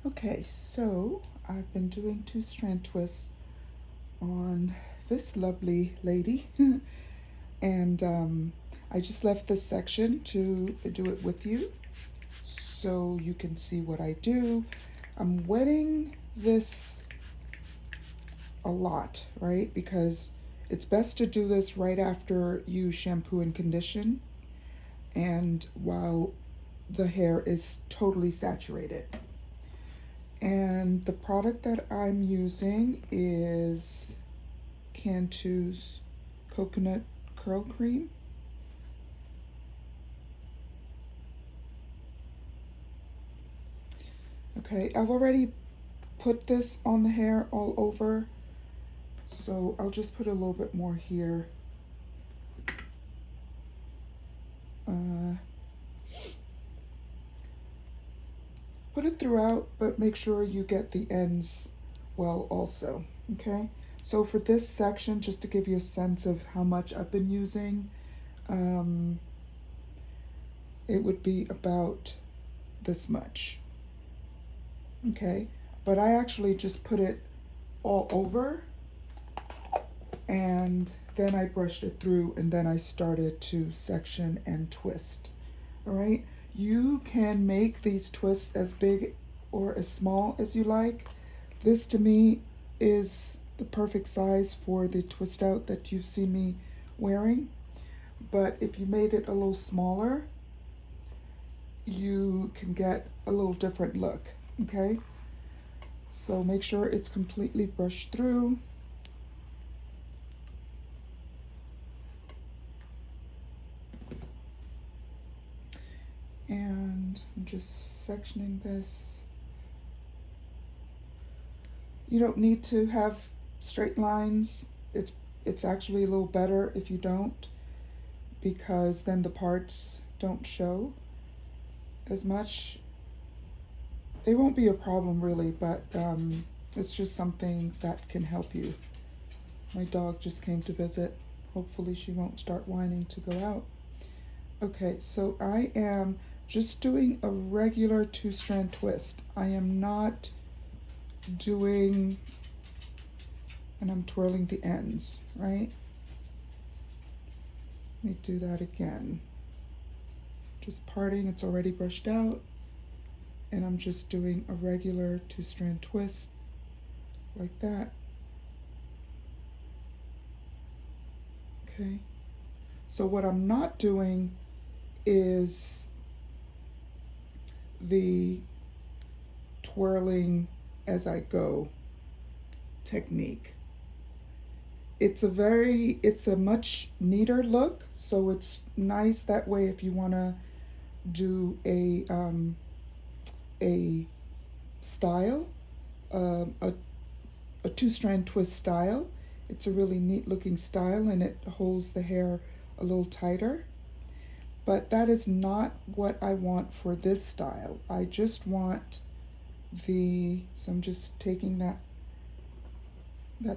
Okay, so I've been doing two-strand twists on this lovely lady, and I just left this section to do it with you so you can see what I do. I'm wetting this a lot, right? Because it's best to do this right after you shampoo and condition and while the hair is totally saturated. And the product that I'm using is Cantu's Coconut Curl Cream. Okay, I've already put this on the hair all over, so I'll just put a little bit more here. Put it throughout, but make sure you get the ends well also, okay? So for this section, just to give you a sense of how much I've been using, it would be about this much, okay? But I actually just put it all over and then I brushed it through and then I started to section and twist, all right? You can make these twists as big or as small as you like. This to me is the perfect size for the twist out that you've seen me wearing. But if you made it a little smaller, you can get a little different look, okay? So make sure it's completely brushed through. And I'm just sectioning this. You don't need to have straight lines. It's actually a little better if you don't, because then the parts don't show as much. They won't be a problem really, but it's just something that can help you. My dog just came to visit. Hopefully she won't start whining to go out. Okay, so I am just doing a regular two-strand twist. I am not doing, and I'm twirling the ends, right? Let me do that again. Just parting, it's already brushed out, and I'm just doing a regular two-strand twist like that. Okay, so what I'm not doing is the twirling as I go technique. It's a much neater look, so it's nice that way if you want to do a style, a two-strand twist style. It's a really neat looking style and it holds the hair a little tighter. But that is not what I want for this style. I just want so I'm just taking that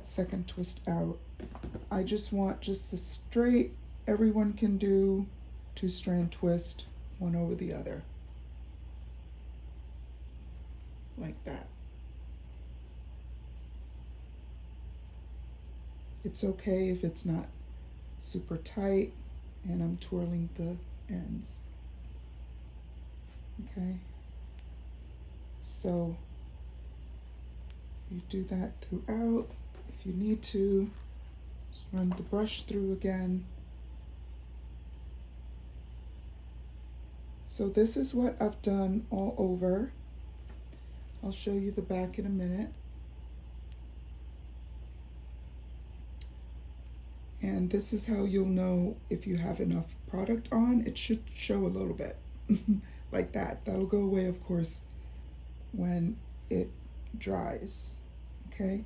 second twist out. I just want just the straight, everyone can do two-strand twist, one over the other. Like that. It's okay if it's not super tight and I'm twirling the ends. Okay, so you do that throughout. If you need to, just run the brush through again. So this is what I've done all over. I'll show you the back in a minute. And this is how you'll know if you have enough product on. It should show a little bit like that. That'll go away, of course, when it dries. Okay,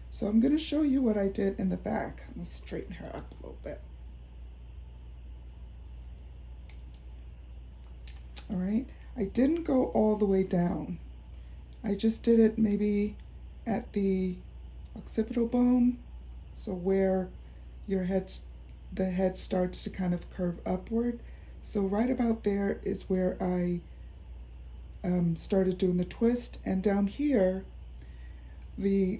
so I'm going to show you what I did in the back. I'm going to straighten her up a little bit. All right, I didn't go all the way down. I just did it maybe at the occipital bone, so where your the head starts to kind of curve upward. So right about there is where I started doing the twist. And down here, the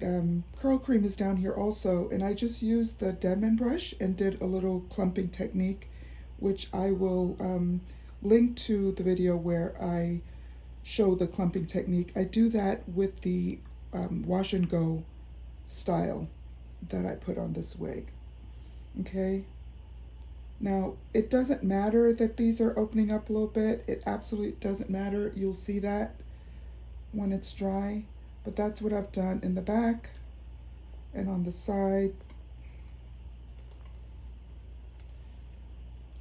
curl cream is down here also, and I just used the Denman brush and did a little clumping technique, which I will link to the video where I show the clumping technique. I do that with the wash and go style that I put on this wig. Okay, now it doesn't matter that these are opening up a little bit. It absolutely doesn't matter. You'll see that when it's dry. But that's what I've done in the back and on the side.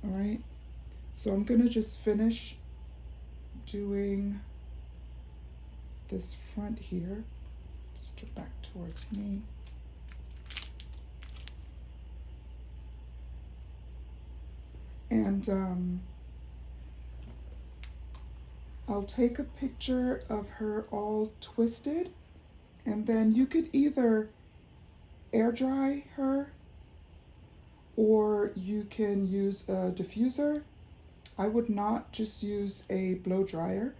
All right, so I'm gonna just finish doing this front here. Just turn back towards me. And I'll take a picture of her all twisted, and then you could either air dry her or you can use a diffuser. I would not just use a blow dryer.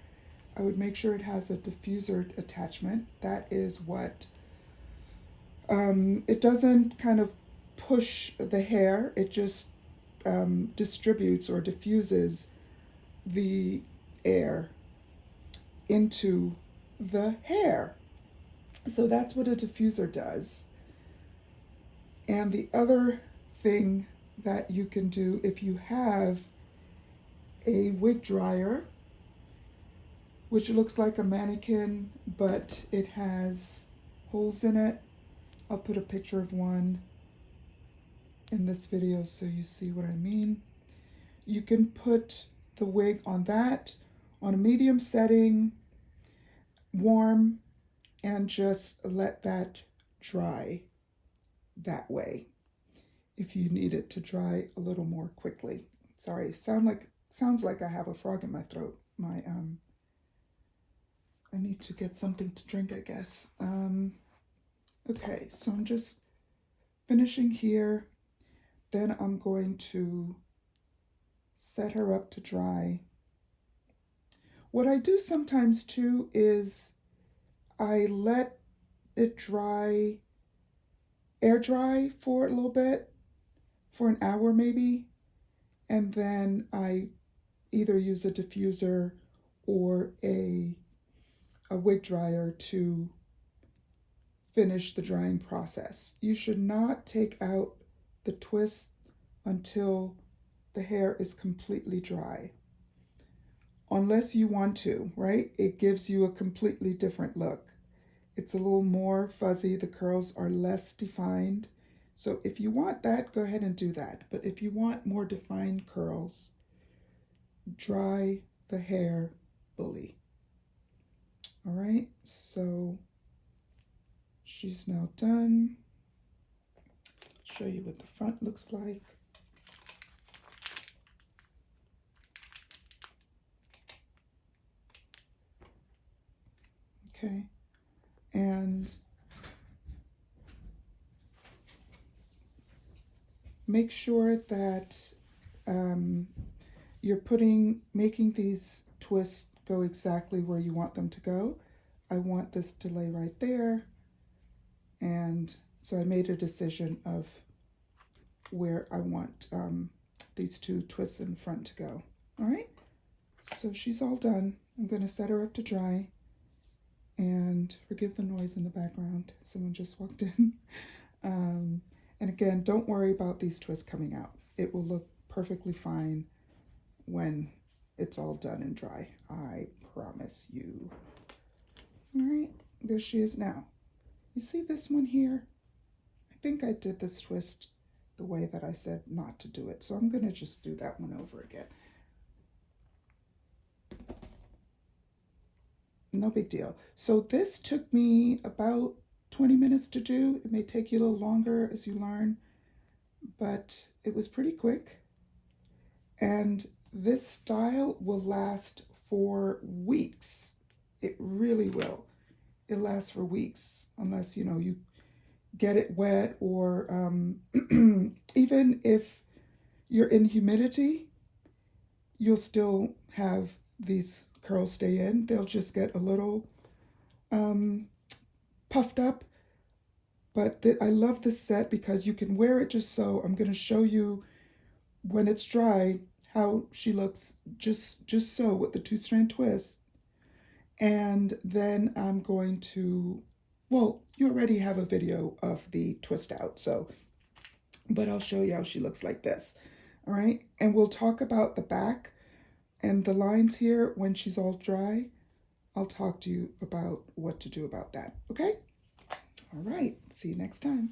I would make sure it has a diffuser attachment. That is what, it doesn't kind of push the hair, it just distributes or diffuses the air into the hair. So that's what a diffuser does. And the other thing that you can do, if you have a wig dryer, which looks like a mannequin, but it has holes in it. I'll put a picture of one in this video so you see what I mean. You can put the wig on that, on a medium setting, warm, and just let that dry that way if you need it to dry a little more quickly. Sorry, sounds like I have a frog in my throat. I need to get something to drink, I guess. Okay, so I'm just finishing here. Then I'm going to set her up to dry. What I do sometimes too is I let it dry, air dry for a little bit, for an hour maybe, and then I either use a diffuser or a wig dryer to finish the drying process. You should not take out the twist until the hair is completely dry. Unless you want to, right? It gives you a completely different look. It's a little more fuzzy. The curls are less defined. So if you want that, go ahead and do that. But if you want more defined curls, dry the hair fully. All right, so she's now done. Show you what the front looks like. Okay, and make sure that you're making these twists go exactly where you want them to go. I want this to lay right there, and so I made a decision of where I want these two twists in front to go. All right, so she's all done. I'm going to set her up to dry. And forgive the noise in the background. Someone just walked in. And again, don't worry about these twists coming out. It will look perfectly fine when it's all done and dry. I promise you. All right, there she is now. You see this one here? I think I did this twist the way that I said not to do it. So I'm going to just do that one over again. No big deal. So this took me about 20 minutes to do. It may take you a little longer as you learn, but it was pretty quick. And this style will last for weeks. It really will. It lasts for weeks unless, you get it wet or even if you're in humidity, you'll still have these curls stay in. They'll just get a little puffed up. But I love this set because you can wear it just so. I'm going to show you when it's dry how she looks just so with the 2-strand twist. And then I'm going to, well, you already have a video of the twist out, so, but I'll show you how she looks like this. All right, and we'll talk about the back and the lines here when she's all dry. I'll talk to you about what to do about that, okay? All right, see you next time.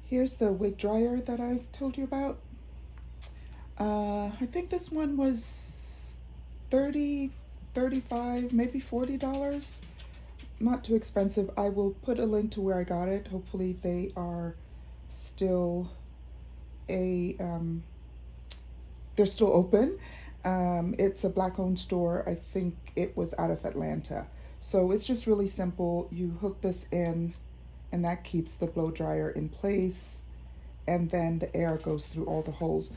Here's the wig dryer that I told you about. I think this one was $30, $35, maybe $40. Not too expensive. I will put a link to where I got it. Hopefully they are still they're still open. It's a Black-owned store. I think it was out of Atlanta. So it's just really simple. You hook this in, and that keeps the blow dryer in place, and then the air goes through all the holes.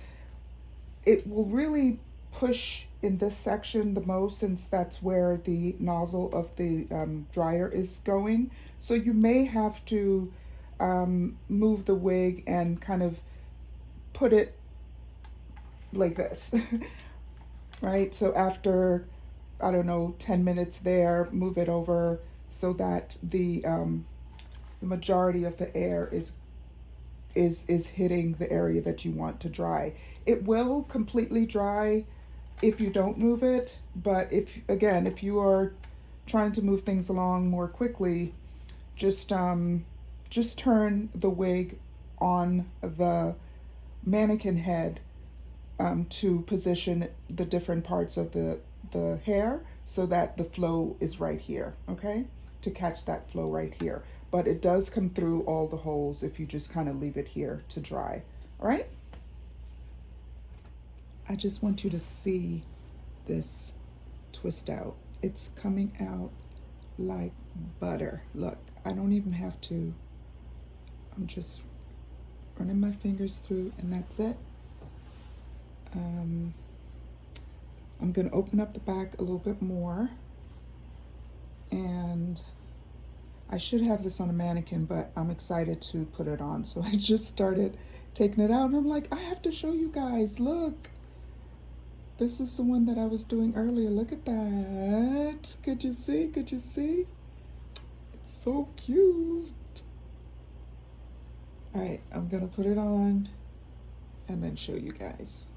It will really push in this section the most, since that's where the nozzle of the dryer is going. So you may have to move the wig and kind of put it like this, right? So after, I don't know, 10 minutes there, move it over so that the majority of the air is hitting the area that you want to dry. It will completely dry if you don't move it, but if you are trying to move things along more quickly, just turn the wig on the mannequin head to position the different parts of the hair so that the flow is right here, okay? To catch that flow right here. But it does come through all the holes if you just kind of leave it here to dry, all right? I just want you to see this twist out. It's coming out like butter. Look, I don't even have to, I'm just running my fingers through, and that's it. I'm going to open up the back a little bit more, and I should have this on a mannequin, but I'm excited to put it on. So I just started taking it out, and I'm like, I have to show you guys. Look, this is the one that I was doing earlier. Look at that. Could you see? Could you see? It's so cute. All right, I'm going to put it on and then show you guys.